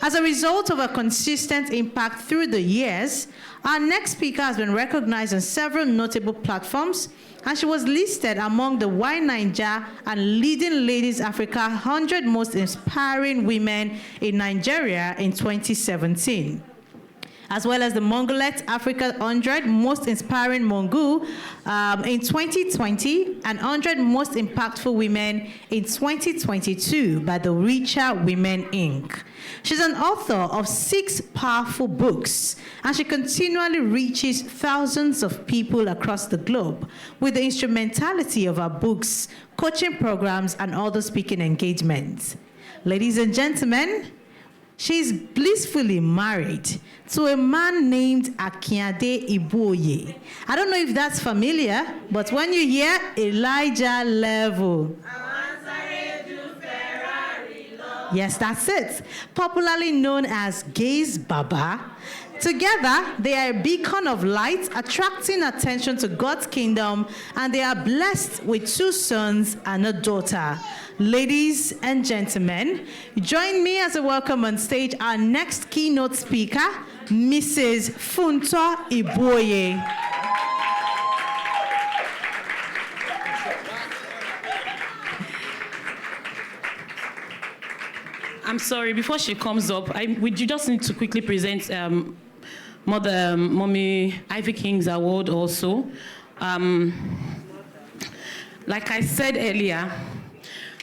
As a result of her consistent impact through the years, our next speaker has been recognized on several notable platforms, and she was listed among the Why Naija and Leading Ladies Africa 100 Most Inspiring Women in Nigeria in 2017, as well as the Mongolet Africa 100 Most Inspiring Mongol in 2020 and 100 Most Impactful Women in 2022 by the Richer Women, Inc. She's an author of 6 powerful books, and she continually reaches thousands of people across the globe with the instrumentality of her books, coaching programs, and other speaking engagements. Ladies and gentlemen, she's blissfully married to a man named Akinade Iboye. I don't know if that's familiar, but when you hear Elijah Level, yes, that's it, popularly known as Gaze Baba, together they are a beacon of light, attracting attention to God's kingdom, and they are blessed with 2 sons and a daughter. Ladies and gentlemen, join me as a welcome on stage our next keynote speaker, Mrs. Funto Iboye. I'm sorry, before she comes up, we just need to quickly present Mommy Ivy King's award also. Like I said earlier,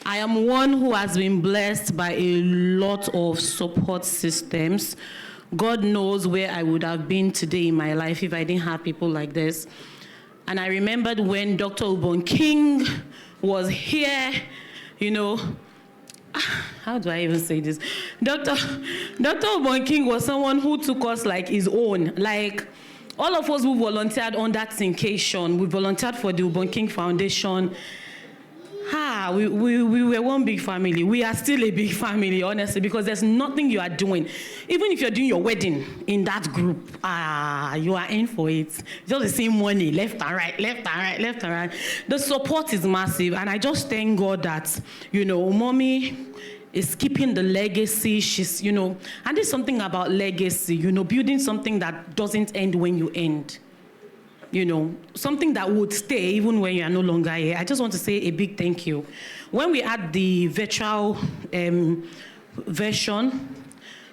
I am one who has been blessed by a lot of support systems. God knows where I would have been today in my life if I didn't have people like this. And I remembered when Dr. Ubon King was here, you know, how do I even say this? Dr. Ubon King was someone who took us like his own. Like, all of us who volunteered on that syncation, we volunteered for the Ubon King Foundation. We were one big family. We are still a big family, honestly, because there's nothing you are doing. Even if you're doing your wedding in that group, you are in for it. Just the same money, left and right, left and right, left and right. The support is massive, and I just thank God that, you know, Mommy is keeping the legacy. She's, you know, and there's something about legacy, you know, building something that doesn't end when you end. You know, something that would stay even when you are no longer here. I just want to say a big thank you. When we had the virtual version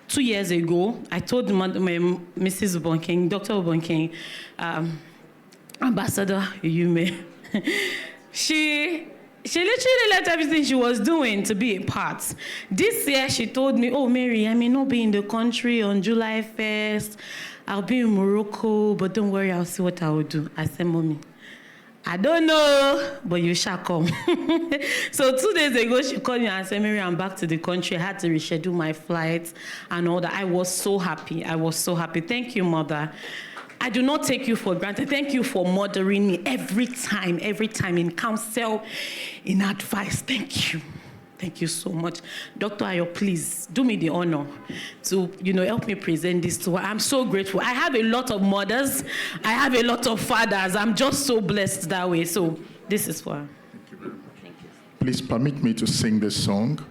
2 years ago, I told Mrs. Ubonking, Dr. Ubonking, Ambassador Yume, she literally left everything she was doing to be a part. This year, she told me, oh, Mary, I may not be in the country on July 1st. I'll be in Morocco, but don't worry, I'll see what I will do. I said, Mommy, I don't know, but you shall come. So 2 days ago, she called me and said, Mary, I'm back to the country. I had to reschedule my flights and all that. I was so happy. I was so happy. Thank you, Mother. I do not take you for granted. Thank you for mothering me every time in counsel, in advice. Thank you. Thank you so much. Dr. Ayo, please do me the honor to, help me present this to her. I'm so grateful. I have a lot of mothers. I have a lot of fathers. I'm just so blessed that way. So this is for her. Thank you very much. Thank you. Please permit me to sing this song.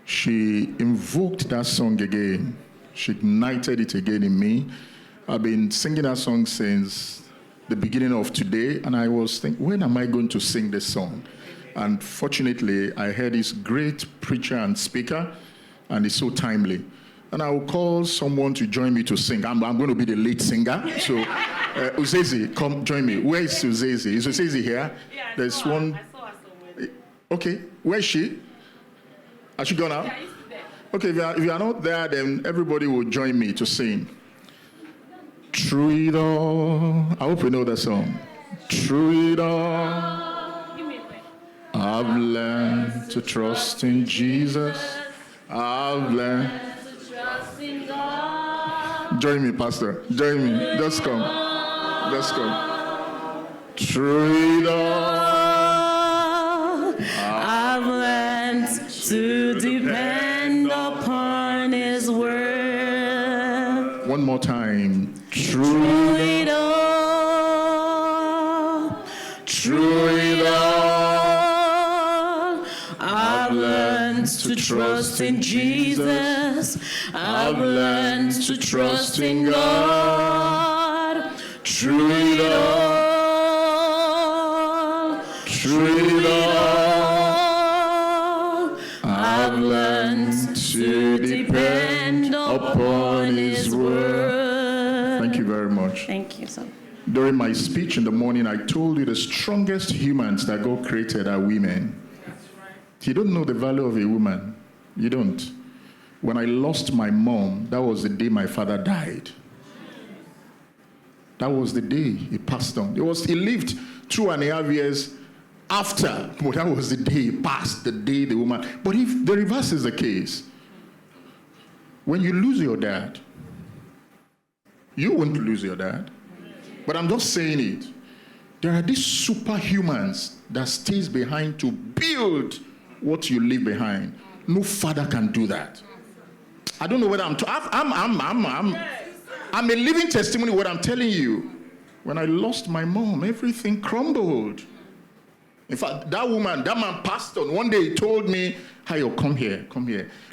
She invoked that song again. She ignited it again in me. I've been singing that song since the beginning of today, and I was thinking, when am I going to sing this song? And fortunately, I heard this great preacher and speaker, and it's so timely. And I will call someone to join me to sing. I'm going to be the lead singer. So, Uzezi, come join me. Where is Uzezi? Is Uzezi here? Yeah, There's one. I saw her somewhere. Okay, where is she? Has she gone out? Yeah, okay, if you are not there, then everybody will join me to sing. Through it all. I hope you know that song. Through it all. I've learned to trust in Jesus. I've learned to trust in God. Join me, Pastor. Join me. Just come. Just come. Through it all, I've learned to depend upon His word. One more time. Through it all. Through it all. I've learned to trust in Jesus. I've learned to trust in God. Through it all. Through it all. I've learned to depend upon His word. Thank you very much. Thank you, sir. During my speech in the morning, I told you the strongest humans that God created are women. You don't know the value of a woman. You don't. When I lost my mom, that was the day my father died. That was the day he passed on. He lived 2.5 years after, but that was the day he passed, the day the woman. But if the reverse is the case, when you lose your dad, you won't lose your dad. But I'm just saying it. There are these superhumans that stays behind to build what you leave behind. No father can do that. I don't know whether I'm a living testimony what I'm telling you. When I lost my mom, everything crumbled. In fact, that man passed on. One day he told me, Hayo, come here.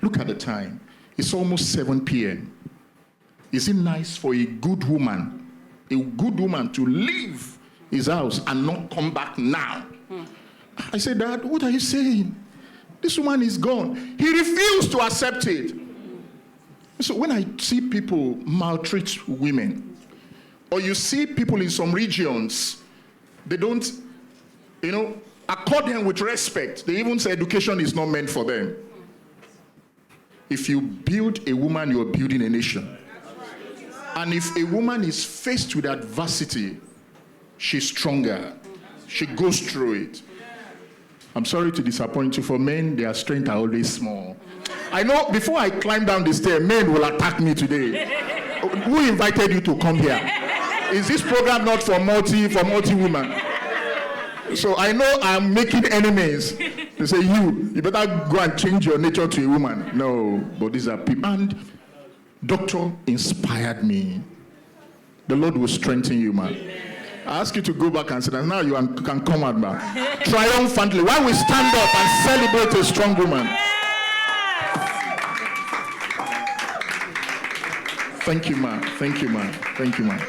Look at the time. It's almost 7 p.m. Is it nice for a good woman to leave his house and not come back now? I said, Dad, what are you saying? This woman is gone. He refused to accept it. So when I see people maltreat women, or you see people in some regions, they don't, accord them with respect. They even say education is not meant for them. If you build a woman, you're building a nation. And if a woman is faced with adversity, she's stronger. She goes through it. I'm sorry to disappoint you. For men, their strength are always small. I know before I climb down the stair, men will attack me today. Who invited you to come here? Is this program not for multi women? So I know I'm making enemies. They say, you better go and change your nature to a woman. No, but these are people. And doctor inspired me. The Lord will strengthen you, man. I ask you to go back and sit down. Now you can come out back. Triumphantly. Why we stand up and celebrate a strong woman? Thank you, man. Thank you, man. Thank you, man.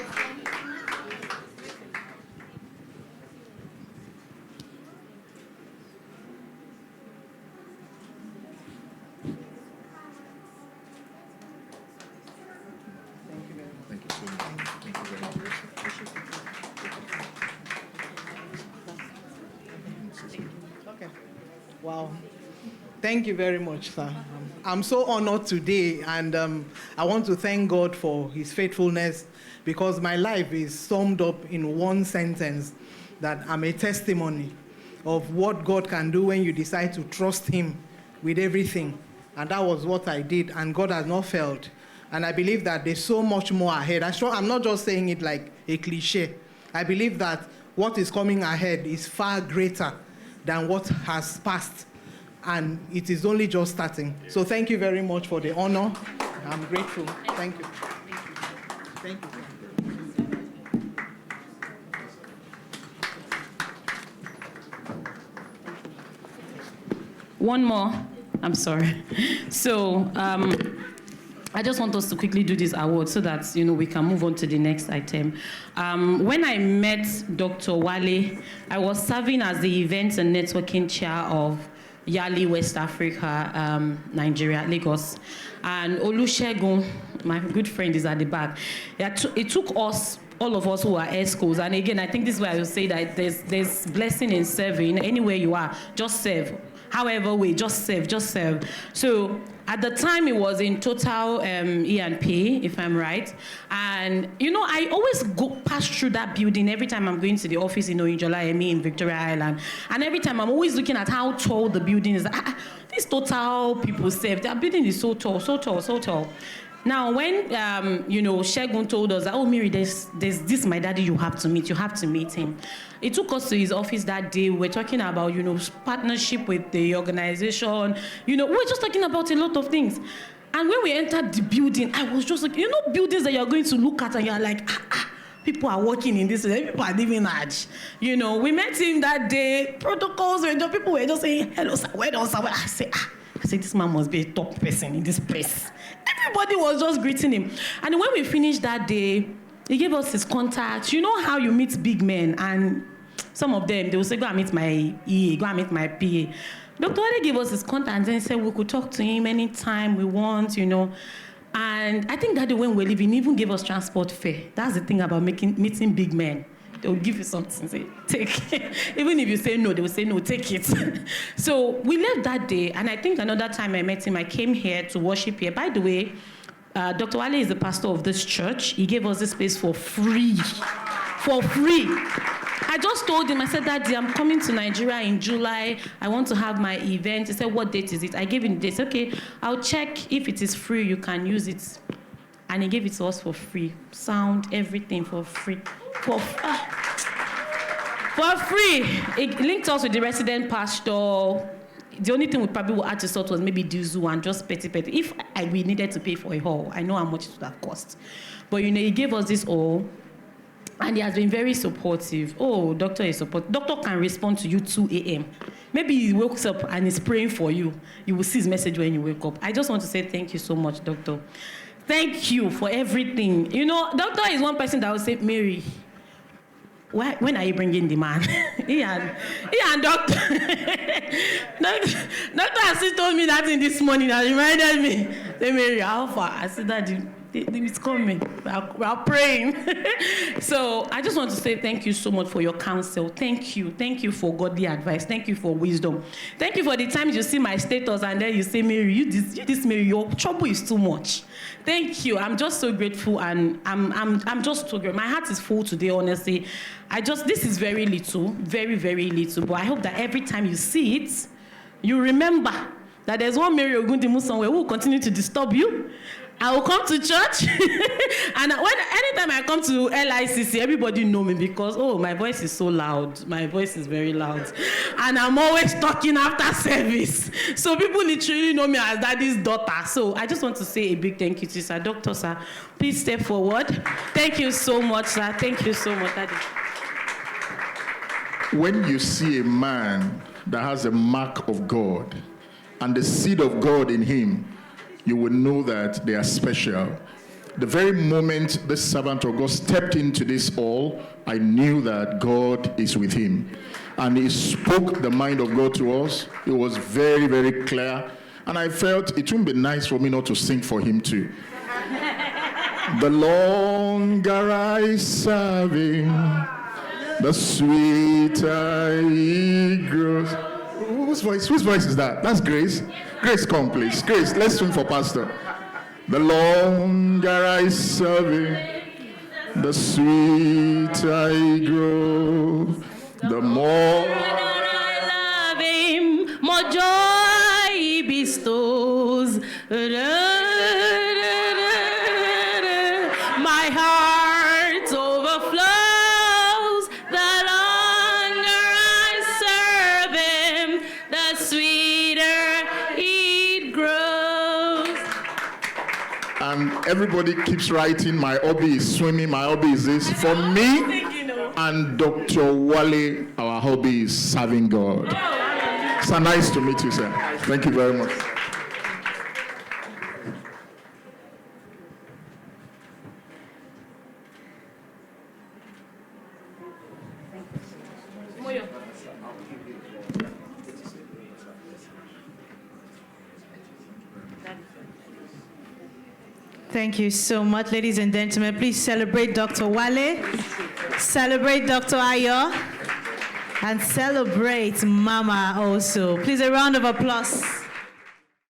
Wow. Thank you very much, sir. I'm so honored today, and I want to thank God for His faithfulness, because my life is summed up in one sentence, that I'm a testimony of what God can do when you decide to trust Him with everything. And that was what I did, and God has not failed. And I believe that there's so much more ahead. I'm not just saying it like a cliche. I believe that what is coming ahead is far greater than what has passed. And it is only just starting. So thank you very much for the honor. I'm grateful. Thank you. Thank you. One more. I'm sorry. So I just want us to quickly do this award so that we can move on to the next item. When I met Dr. Wale, I was serving as the events and networking chair of Yali, West Africa, Nigeria, Lagos. And Olusegun, my good friend, is at the back. It took us, all of us who are ESCOs, and again, I think this is why I will say that there's blessing in serving. Anywhere you are, just serve. However way, just serve. So at the time, it was in total E&P, if I'm right. And, I always go past through that building every time I'm going to the office, in Jola-Emi in Victoria Island. And every time I'm always looking at how tall the building is. These total people serve, their building is so tall. Now, when, Shegun told us that, oh, Mary, there's this, my daddy, you have to meet him. It took us to his office that day. We were talking about, partnership with the organization. We were just talking about a lot of things. And when we entered the building, I was just like, buildings that you're going to look at and you're like, people are working in this, people are living large. We met him that day, protocols, people were just saying, hello, sir, where else? I said, this man must be a top person in this place. Everybody was just greeting him. And when we finished that day, he gave us his contact. You know how you meet big men, and some of them, they will say, go and meet my EA, go and meet my PA. Dr. Wale gave us his contact and then said we could talk to him anytime we want, And I think that day when we were leaving, he even gave us transport fare. That's the thing about meeting big men. They'll give you something, say, take it. Even if you say no, they will say, no, take it. So we left that day, and I think another time I met him, I came here to worship here. By the way, Dr. Wale is the pastor of this church. He gave us this space for free. For free. I just told him, I said, Daddy, I'm coming to Nigeria in July. I want to have my event. He said, what date is it? I gave him the date. Okay, I'll check if it is free, you can use it. And he gave it to us for free. Sound, everything for free. For free. It linked us with the resident pastor. The only thing we probably would add to sort was maybe diesel and just petty. If we needed to pay for a hall, I know how much it would have cost. But he gave us this all, and he has been very supportive. Oh, doctor is supportive. Doctor can respond to you 2 a.m. Maybe he wakes up and is praying for you. You will see his message when you wake up. I just want to say thank you so much, doctor. Thank you for everything. Doctor is one person that will say, Mary, when are you bringing the man? he and doctor. Doctor has told me that in this morning. That reminded me. Say, Mary, how far? I said, Daddy, it's coming. We are praying. So I just want to say thank you so much for your counsel. Thank you. Thank you for godly advice. Thank you for wisdom. Thank you for the times you see my status and then you say, Mary, you this Mary, your trouble is too much. Thank you. I'm just so grateful, and I'm just so grateful. My heart is full today, honestly. This is very little, very, very little, but I hope that every time you see it, you remember that there's one Mary Ogundimu somewhere who will continue to disturb you. I will come to church, and anytime I come to LICC, everybody know me because, my voice is so loud. My voice is very loud. And I'm always talking after service. So people literally know me as Daddy's daughter. So I just want to say a big thank you to Sir. Doctor, sir, please step forward. Thank you so much, sir. Thank you so much, Daddy. When you see a man that has a mark of God and the seed of God in him, you will know that they are special. The very moment this servant of God stepped into this hall, I knew that God is with him. And he spoke the mind of God to us. It was very, very clear. And I felt it wouldn't be nice for me not to sing for him too. The longer I serve him, the sweeter he grows. Whose voice is that? That's Grace. Grace, come please. Grace, let's swing for Pastor. The longer I serve him, the sweeter I grow. The more I love him, more joy he bestows. everybody keeps writing, my hobby is swimming, my hobby is this. For me and Dr. Wale, our hobby is serving God. So nice to meet you, sir. Thank you very much. Thank you so much, ladies and gentlemen. Please celebrate Dr. Wale, celebrate Dr. Ayo, and celebrate Mama also. Please, a round of applause.